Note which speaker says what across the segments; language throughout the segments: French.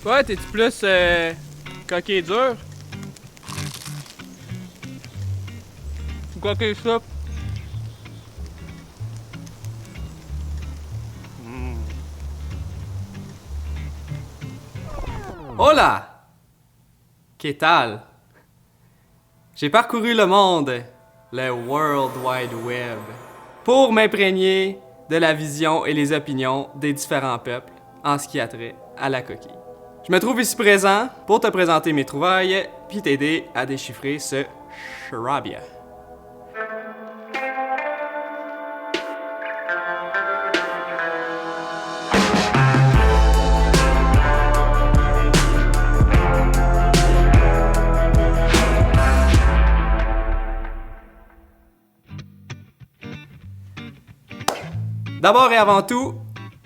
Speaker 1: Ouais, t'es-tu plus coquille dur? Ou coquille souple?
Speaker 2: Hola! ¿Qué tal? J'ai parcouru le monde, le World Wide Web, pour m'imprégner de la vision et les opinions des différents peuples en ce qui a trait à la coquille. Je me trouve ici présent pour te présenter mes trouvailles puis t'aider à déchiffrer ce charabia. D'abord et avant tout,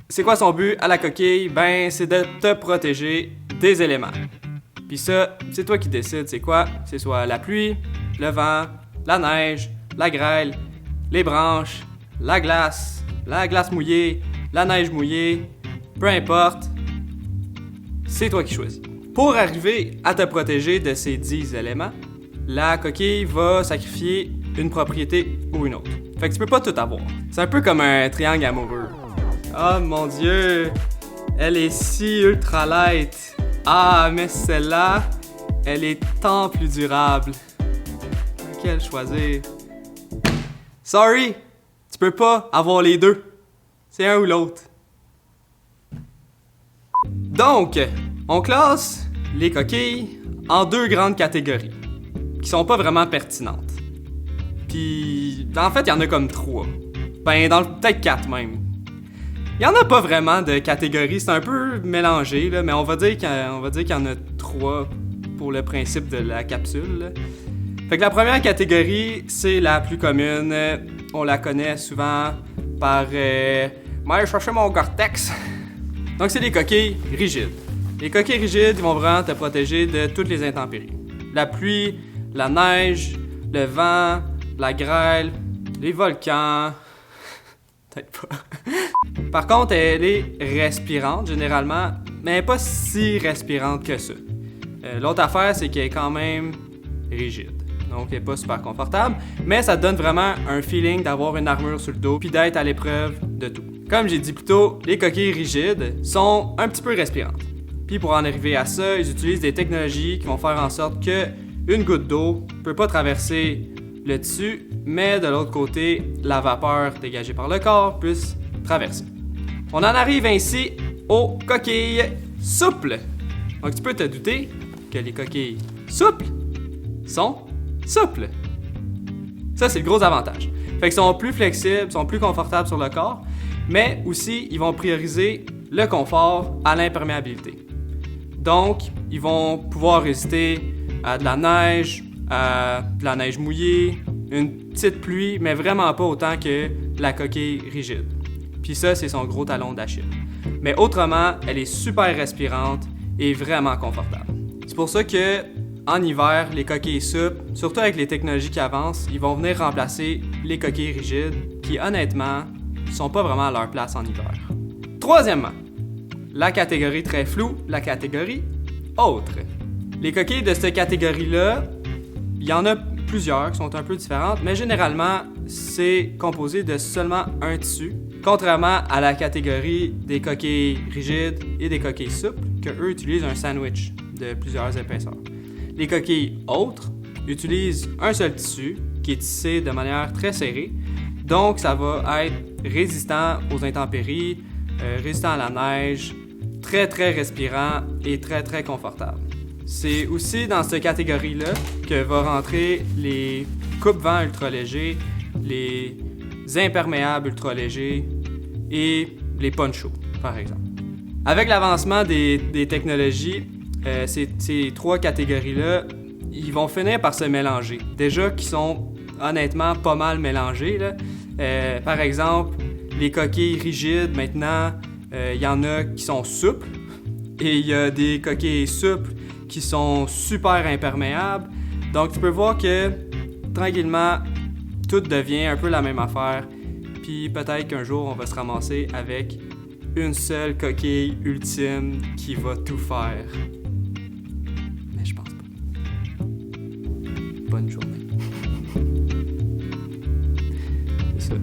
Speaker 2: c'est quoi son but à la coquille? Ben, c'est de te protéger des éléments. Puis ça, c'est toi qui décides c'est quoi. C'est soit la pluie, le vent, la neige, la grêle, les branches, la glace mouillée, la neige mouillée, peu importe, c'est toi qui choisis. Pour arriver à te protéger de ces 10 éléments, la coquille va sacrifier une propriété ou une autre. Fait que tu peux pas tout avoir. C'est un peu comme un triangle amoureux. Oh mon dieu, elle est si ultra light. Ah, mais celle-là, elle est tant plus durable. Laquelle choisir? Sorry, tu peux pas avoir les deux. C'est un ou l'autre. Donc, on classe les coquilles en deux grandes catégories qui sont pas vraiment pertinentes. Puis, en fait, il y en a comme 3. Ben, peut-être 4 même. Il y en a pas vraiment de catégories, c'est un peu mélangé, là, mais on va dire qu'il y en a 3 pour le principe de la capsule. Là. Fait que la première catégorie, c'est la plus commune. On la connaît souvent par aller chercher mon Gore-Tex. Donc, c'est les coquilles rigides. Les coquilles rigides, ils vont vraiment te protéger de toutes les intempéries. La pluie, la neige, le vent, la grêle, les volcans... Peut-être pas. Par contre, elle est respirante généralement, mais pas si respirante que ça. L'autre affaire, c'est qu'elle est quand même rigide. Donc, elle est pas super confortable, mais ça te donne vraiment un feeling d'avoir une armure sur le dos puis d'être à l'épreuve de tout. Comme j'ai dit plus tôt, les coquilles rigides sont un petit peu respirantes. Puis pour en arriver à ça, ils utilisent des technologies qui vont faire en sorte que une goutte d'eau peut pas traverser le tissu, mais de l'autre côté, la vapeur dégagée par le corps puisse traverser. On en arrive ainsi aux coquilles souples. Donc tu peux te douter que les coquilles souples sont souples. Ça, c'est le gros avantage. Fait qu'ils sont plus flexibles, sont plus confortables sur le corps, mais aussi, ils vont prioriser le confort à l'imperméabilité. Donc, ils vont pouvoir résister à de la neige, à de la neige mouillée, une petite pluie, mais vraiment pas autant que la coquille rigide. Puis ça, c'est son gros talon d'Achille. Mais autrement, elle est super respirante et vraiment confortable. C'est pour ça que, en hiver, les coquilles souples, surtout avec les technologies qui avancent, ils vont venir remplacer les coquilles rigides qui, honnêtement, sont pas vraiment à leur place en hiver. Troisièmement, la catégorie très floue, la catégorie autre. Les coquilles de cette catégorie-là, il y en a plusieurs qui sont un peu différentes, mais généralement, c'est composé de seulement un tissu, contrairement à la catégorie des coquilles rigides et des coquilles souples, que eux utilisent un sandwich de plusieurs épaisseurs. Les coquilles autres utilisent un seul tissu qui est tissé de manière très serrée, donc ça va être résistant aux intempéries, résistant à la neige, très très respirant et très très confortable. C'est aussi dans cette catégorie-là que va rentrer les coupe-vents ultra légers, les imperméables ultra légers et les ponchos, par exemple. Avec l'avancement des technologies, ces 3 catégories-là, ils vont finir par se mélanger. Déjà qu'ils sont honnêtement pas mal mélangés, là. Par exemple, les coquilles rigides, maintenant, il y en a qui sont souples et il y a des coquilles souples qui sont super imperméables. Donc, tu peux voir que, tranquillement, tout devient un peu la même affaire. Puis peut-être qu'un jour, on va se ramasser avec une seule coquille ultime qui va tout faire. Mais je pense pas. Bonne journée. C'est ça.